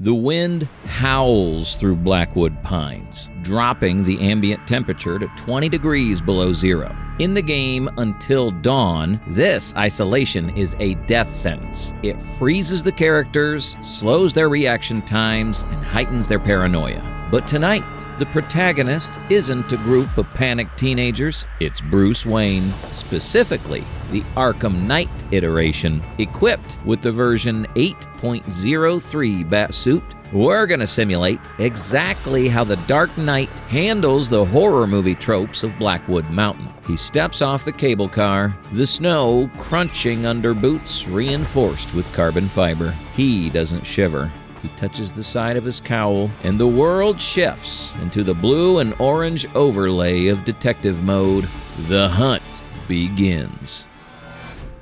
The wind howls through Blackwood pines, dropping the ambient temperature to 20 degrees below zero. In the game Until Dawn, this isolation is a death sentence. It freezes the characters, slows their reaction times, and heightens their paranoia. But tonight, the protagonist isn't a group of panicked teenagers. It's Bruce Wayne, specifically the Arkham Knight iteration, equipped with the version 8.03 Batsuit. We're going to simulate exactly how the Dark Knight handles the horror movie tropes of Blackwood Mountain. He steps off the cable car, the snow crunching under boots reinforced with carbon fiber. He doesn't shiver. He touches the side of his cowl, and the world shifts into the blue and orange overlay of detective mode. The hunt begins.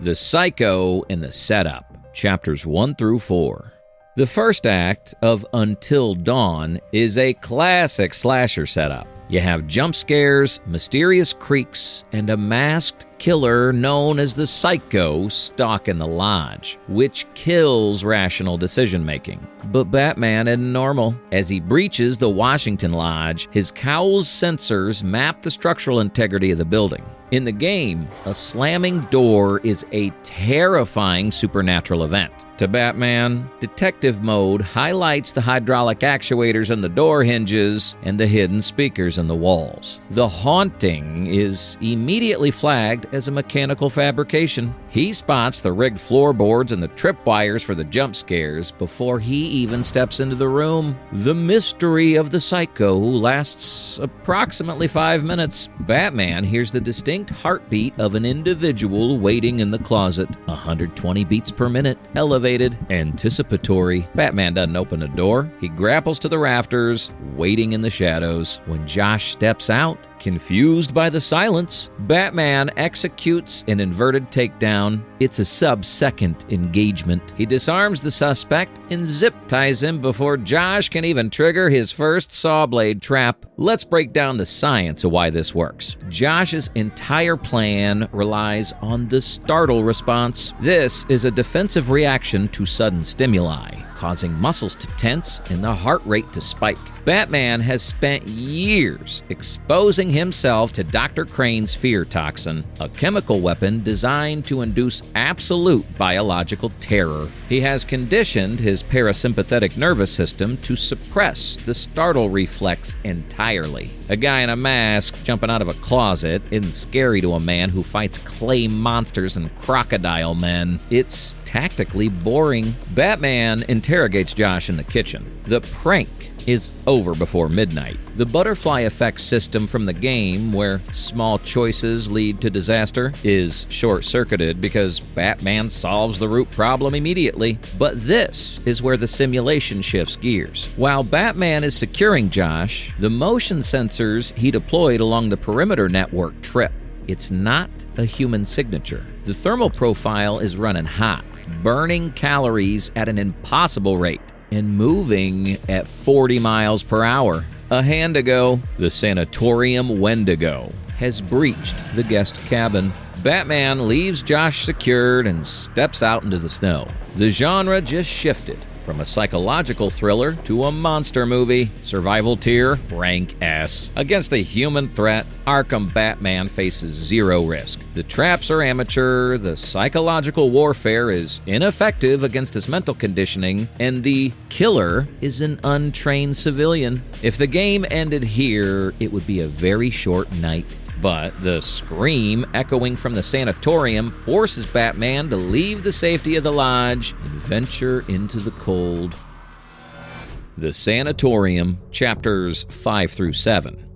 The Psycho and the Setup, Chapters 1 through 4. The first act of Until Dawn is a classic slasher setup. You have jump scares, mysterious creaks, and a masked killer known as the Psycho stalking the lodge, which kills rational decision-making. But Batman isn't normal. As he breaches the Washington Lodge, his cowl's sensors map the structural integrity of the building. In the game, a slamming door is a terrifying supernatural event. To Batman, detective mode highlights the hydraulic actuators on the door hinges and the hidden speakers in the walls. The haunting is immediately flagged as a mechanical fabrication. He spots the rigged floorboards and the tripwires for the jump scares before he even steps into the room. The mystery of the Psycho lasts approximately 5 minutes. Batman hears the distinct heartbeat of an individual waiting in the closet, 120 beats per minute, elevated, anticipatory. Batman doesn't open the door. He grapples to the rafters, waiting in the shadows. When Josh steps out, confused by the silence, Batman executes an inverted takedown. It's a sub-second engagement. He disarms the suspect and zip-ties him before Josh can even trigger his first saw blade trap. Let's break down the science of why this works. Josh's entire plan relies on the startle response. This is a defensive reaction to sudden stimuli, causing muscles to tense and the heart rate to spike. Batman has spent years exposing himself to Dr. Crane's fear toxin, a chemical weapon designed to induce absolute biological terror. He has conditioned his parasympathetic nervous system to suppress the startle reflex entirely. A guy in a mask jumping out of a closet isn't scary to a man who fights clay monsters and crocodile men. It's tactically boring. Batman interrogates Josh in the kitchen. The prank is over before midnight. The butterfly effect system from the game, where small choices lead to disaster, is short-circuited because Batman solves the root problem immediately. But this is where the simulation shifts gears. While Batman is securing Josh, the motion sensors he deployed along the perimeter network trip. It's not a human signature. The thermal profile is running hot, burning calories at an impossible rate, and moving at 40 miles per hour. A hand ago, the sanatorium Wendigo has breached the guest cabin. Batman leaves Josh secured and steps out into the snow. The genre just shifted from a psychological thriller to a monster movie. Survival tier, rank S. Against the human threat, Arkham Batman faces zero risk. The traps are amateur, the psychological warfare is ineffective against his mental conditioning, and the killer is an untrained civilian. If the game ended here, it would be a very short night. But the scream echoing from the sanatorium forces Batman to leave the safety of the lodge and venture into the cold. The Sanatorium, Chapters 5 through 7.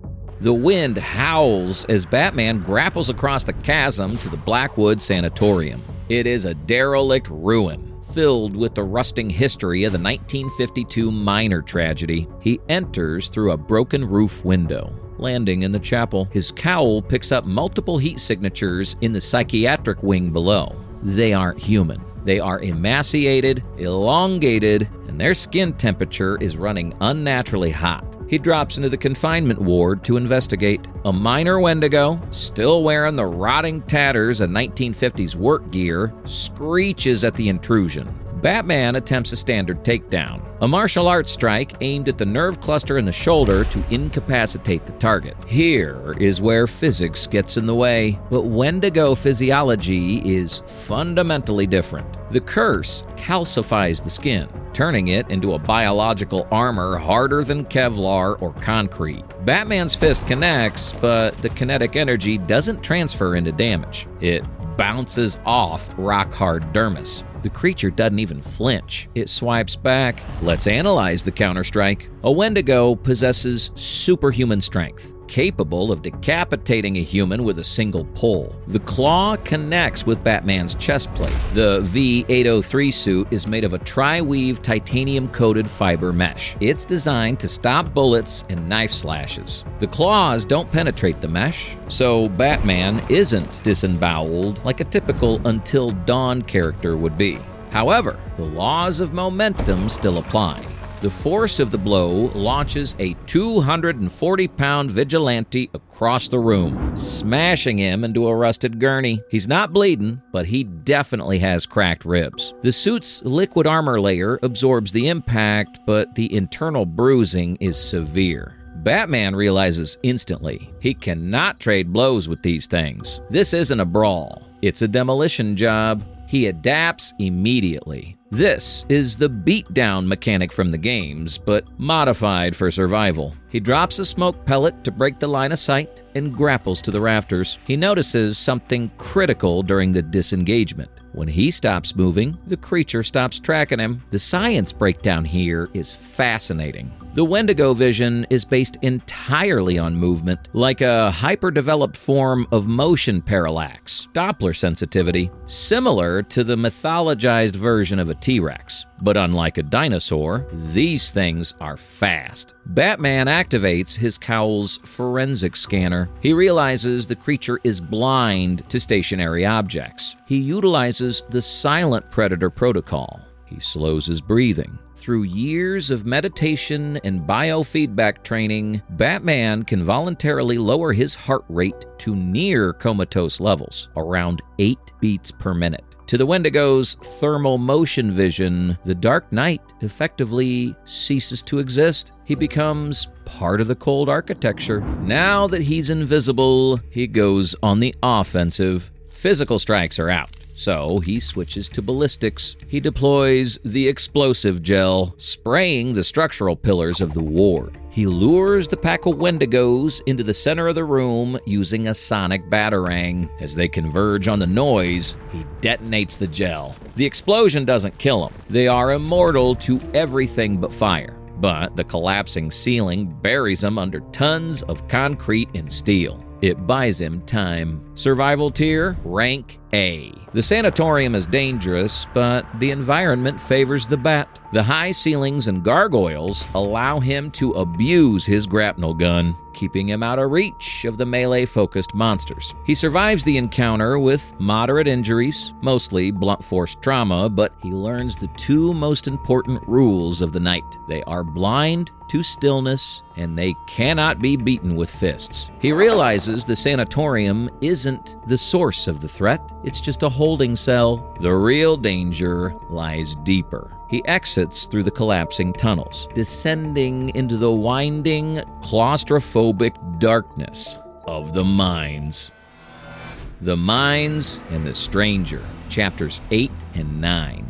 The wind howls as Batman grapples across the chasm to the Blackwood Sanatorium. It is a derelict ruin, filled with the rusting history of the 1952 minor tragedy. He enters through a broken roof window. Landing in the chapel, his cowl picks up multiple heat signatures in the psychiatric wing below. They aren't human. They are emaciated, elongated, and their skin temperature is running unnaturally hot. He drops into the confinement ward to investigate. A minor Wendigo, still wearing the rotting tatters of 1950s work gear, screeches at the intrusion. Batman attempts a standard takedown, a martial arts strike aimed at the nerve cluster in the shoulder to incapacitate the target. Here is where physics gets in the way, but Wendigo physiology is fundamentally different. The curse calcifies the skin, turning it into a biological armor harder than Kevlar or concrete. Batman's fist connects, but the kinetic energy doesn't transfer into damage. It bounces off rock-hard dermis. The creature doesn't even flinch. It swipes back. Let's analyze the counterstrike. A Wendigo possesses superhuman strength, capable of decapitating a human with a single pull. The claw connects with Batman's chest plate. The V803 suit is made of a tri-weave titanium-coated fiber mesh. It's designed to stop bullets and knife slashes. The claws don't penetrate the mesh, so Batman isn't disemboweled like a typical Until Dawn character would be. However, the laws of momentum still apply. The force of the blow launches a 240-pound vigilante across the room, smashing him into a rusted gurney. He's not bleeding, but he definitely has cracked ribs. The suit's liquid armor layer absorbs the impact, but the internal bruising is severe. Batman realizes instantly he cannot trade blows with these things. This isn't a brawl. It's a demolition job. He adapts immediately. This is the beatdown mechanic from the games, but modified for survival. He drops a smoke pellet to break the line of sight and grapples to the rafters. He notices something critical during the disengagement. When he stops moving, the creature stops tracking him. The science breakdown here is fascinating. The Wendigo vision is based entirely on movement, like a hyper-developed form of motion parallax, Doppler sensitivity, similar to the mythologized version of a T-Rex. But unlike a dinosaur, these things are fast. Batman activates his cowl's forensic scanner. He realizes the creature is blind to stationary objects. He utilizes the silent predator protocol. He slows his breathing. Through years of meditation and biofeedback training, Batman can voluntarily lower his heart rate to near comatose levels, around 8 beats per minute. To the Wendigo's thermal motion vision, the Dark Knight effectively ceases to exist. He becomes part of the cold architecture. Now that he's invisible, he goes on the offensive. Physical strikes are out, so he switches to ballistics. He deploys the explosive gel, spraying the structural pillars of the ward. He lures the pack of Wendigos into the center of the room using a sonic batarang. As they converge on the noise, he detonates the gel. The explosion doesn't kill them. They are immortal to everything but fire. But the collapsing ceiling buries them under tons of concrete and steel. It buys him time. Survival tier, rank A. The sanatorium is dangerous, but the environment favors the bat. The high ceilings and gargoyles allow him to abuse his grapnel gun, keeping him out of reach of the melee-focused monsters. He survives the encounter with moderate injuries, mostly blunt force trauma, but he learns the two most important rules of the night. They are blind to stillness, and they cannot be beaten with fists. He realizes the sanatorium isn't the source of the threat, it's just a holding cell. The real danger lies deeper. He exits through the collapsing tunnels, descending into the winding, claustrophobic darkness of the mines. The Mines and the Stranger, chapters 8 and 9.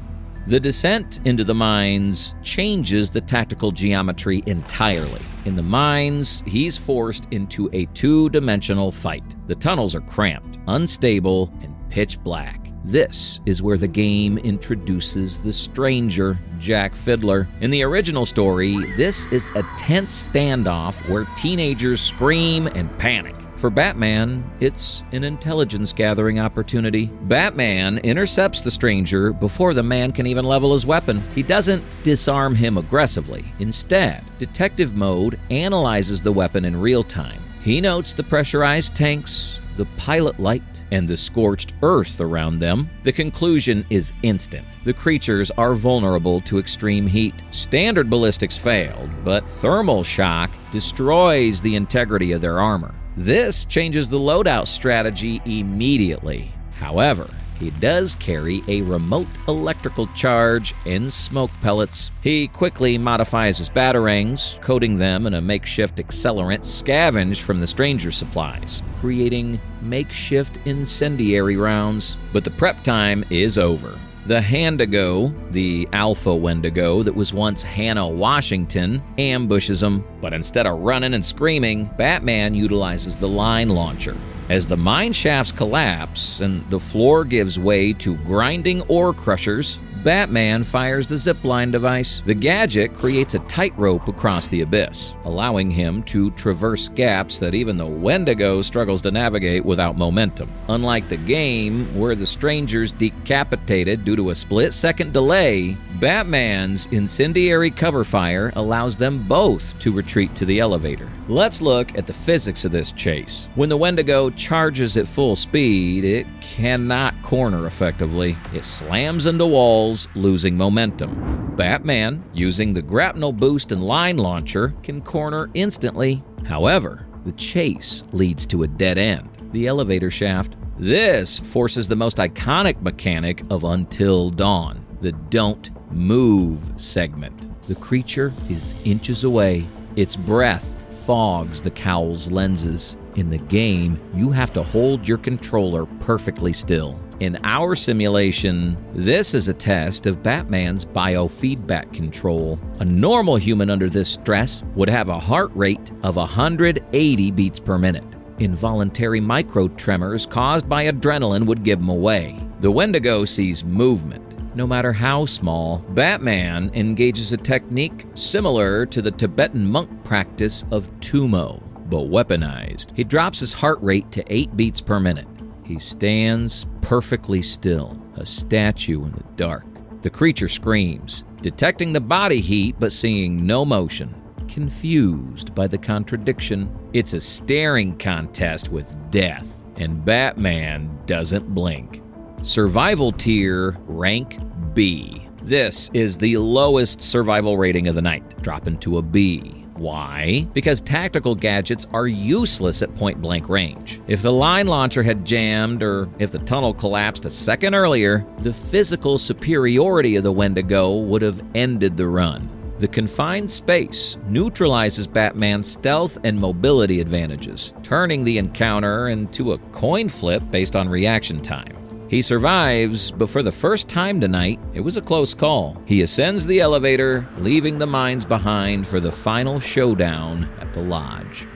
The descent into the mines changes the tactical geometry entirely. In the mines, he's forced into a two-dimensional fight. The tunnels are cramped, unstable, and pitch black. This is where the game introduces the Stranger, Jack Fiddler. In the original story, this is a tense standoff where teenagers scream and panic. For Batman, it's an intelligence-gathering opportunity. Batman intercepts the Stranger before the man can even level his weapon. He doesn't disarm him aggressively. Instead, Detective Mode analyzes the weapon in real time. He notes the pressurized tanks, the pilot light, and the scorched earth around them. The conclusion is instant. The creatures are vulnerable to extreme heat. Standard ballistics failed, but thermal shock destroys the integrity of their armor. This changes the loadout strategy immediately. However, he does carry a remote electrical charge and smoke pellets. He quickly modifies his batarangs, coating them in a makeshift accelerant scavenged from the stranger supplies, creating makeshift incendiary rounds. But the prep time is over. The Handigo, the alpha Wendigo that was once Hannah Washington, ambushes him, but instead of running and screaming, Batman utilizes the line launcher. As the mine shafts collapse and the floor gives way to grinding ore crushers, Batman fires the zipline device. The gadget creates a tightrope across the abyss, allowing him to traverse gaps that even the Wendigo struggles to navigate without momentum. Unlike the game, where the strangers decapitated due to a split-second delay, Batman's incendiary cover fire allows them both to retreat to the elevator. Let's look at the physics of this chase. When the Wendigo charges at full speed, it cannot corner effectively. It slams into walls, losing momentum. Batman, using the grapnel boost and line launcher, can corner instantly. However, the chase leads to a dead end, the elevator shaft. This forces the most iconic mechanic of Until Dawn, the Don't Move segment. The creature is inches away. Its breath fogs the cowl's lenses. In the game, you have to hold your controller perfectly still. In our simulation, this is a test of Batman's biofeedback control. A normal human under this stress would have a heart rate of 180 beats per minute. Involuntary micro-tremors caused by adrenaline would give him away. The Wendigo sees movement. No matter how small, Batman engages a technique similar to the Tibetan monk practice of Tumo, but weaponized. He drops his heart rate to 8 beats per minute. He stands perfectly still, a statue in the dark. The creature screams, detecting the body heat but seeing no motion. Confused by the contradiction, it's a staring contest with death, and Batman doesn't blink. Survival tier, rank B. This is the lowest survival rating of the night, dropping to a B. Why? Because tactical gadgets are useless at point-blank range. If the line launcher had jammed, or if the tunnel collapsed a second earlier, the physical superiority of the Wendigo would have ended the run. The confined space neutralizes Batman's stealth and mobility advantages, turning the encounter into a coin flip based on reaction time. He survives, but for the first time tonight, it was a close call. He ascends the elevator, leaving the mines behind for the final showdown at the lodge.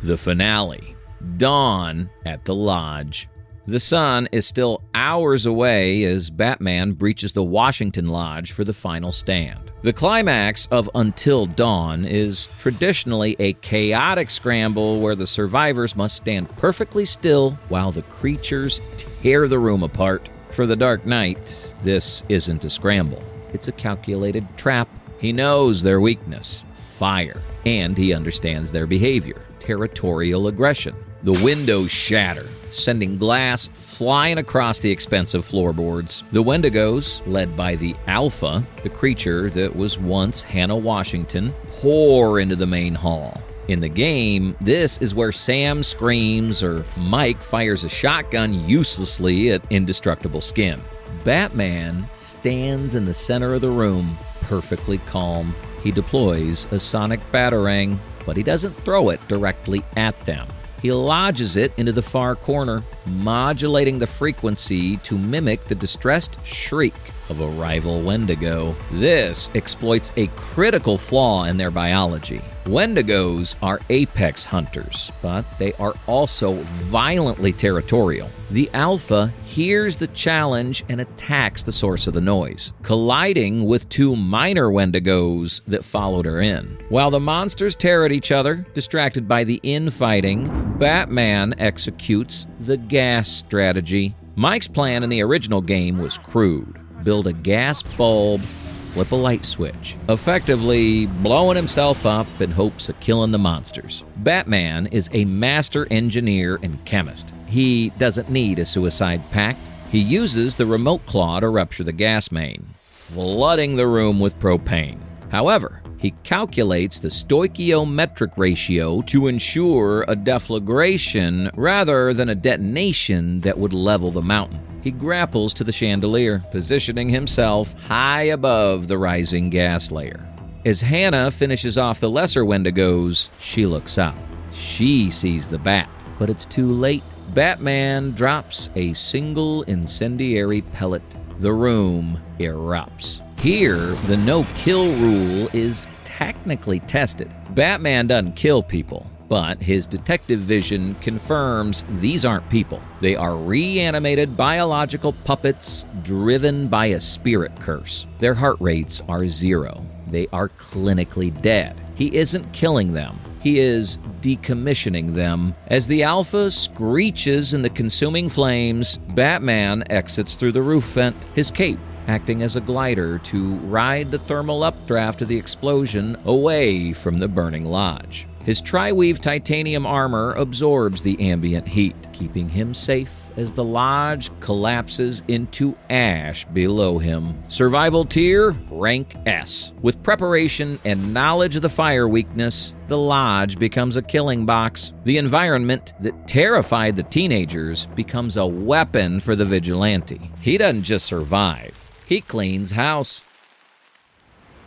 The finale. Dawn at the lodge. The sun is still hours away as Batman breaches the Washington Lodge for the final stand. The climax of Until Dawn is traditionally a chaotic scramble where the survivors must stand perfectly still while the creatures tear the room apart. For the Dark Knight, this isn't a scramble. It's a calculated trap. He knows their weakness, fire, and he understands their behavior, territorial aggression. The windows shatter, sending glass flying across the expensive floorboards. The Wendigos, led by the Alpha, the creature that was once Hannah Washington, pour into the main hall. In the game, this is where Sam screams or Mike fires a shotgun uselessly at indestructible skin. Batman stands in the center of the room, perfectly calm. He deploys a sonic batarang, but he doesn't throw it directly at them. He lodges it into the far corner, modulating the frequency to mimic the distressed shriek of a rival Wendigo. This exploits a critical flaw in their biology. Wendigos are apex hunters, but they are also violently territorial. The Alpha hears the challenge and attacks the source of the noise, colliding with 2 minor Wendigos that followed her in. While the monsters tear at each other, distracted by the infighting, Batman executes the gas strategy. Mike's plan in the original game was crude. Build a gas bulb, flip a light switch, effectively blowing himself up in hopes of killing the monsters. Batman is a master engineer and chemist. He doesn't need a suicide pact. He uses the remote claw to rupture the gas main, flooding the room with propane. However, He calculates the stoichiometric ratio to ensure a deflagration rather than a detonation that would level the mountain. He grapples to the chandelier, positioning himself high above the rising gas layer. As Hannah finishes off the lesser Wendigos, she looks up. She sees the bat, but it's too late. Batman drops a single incendiary pellet. The room erupts. Here, the no-kill rule is technically tested. Batman doesn't kill people, but his detective vision confirms these aren't people. They are reanimated biological puppets driven by a spirit curse. Their heart rates are 0. They are clinically dead. He isn't killing them. He is decommissioning them. As the Alpha screeches in the consuming flames, Batman exits through the roof vent, his cape acting as a glider to ride the thermal updraft of the explosion away from the burning lodge. His tri-weave titanium armor absorbs the ambient heat, keeping him safe as the lodge collapses into ash below him. Survival tier, rank S. With preparation and knowledge of the fire weakness, the lodge becomes a killing box. The environment that terrified the teenagers becomes a weapon for the vigilante. He doesn't just survive, he cleans house.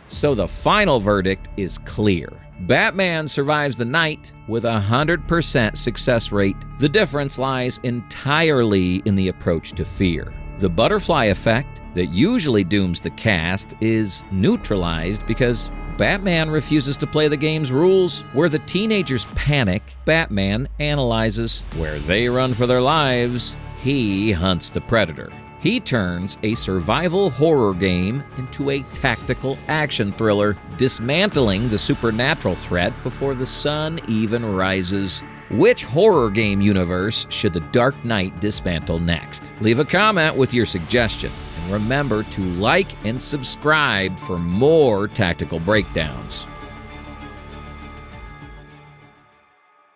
So the final verdict is clear. Batman survives the night with a 100% success rate. The difference lies entirely in the approach to fear. The butterfly effect that usually dooms the cast is neutralized because Batman refuses to play the game's rules. Where the teenagers panic, Batman analyzes. Where they run for their lives, he hunts the predator. He turns a survival horror game into a tactical action thriller, dismantling the supernatural threat before the sun even rises. Which horror game universe should the Dark Knight dismantle next? Leave a comment with your suggestion. And remember to like and subscribe for more tactical breakdowns.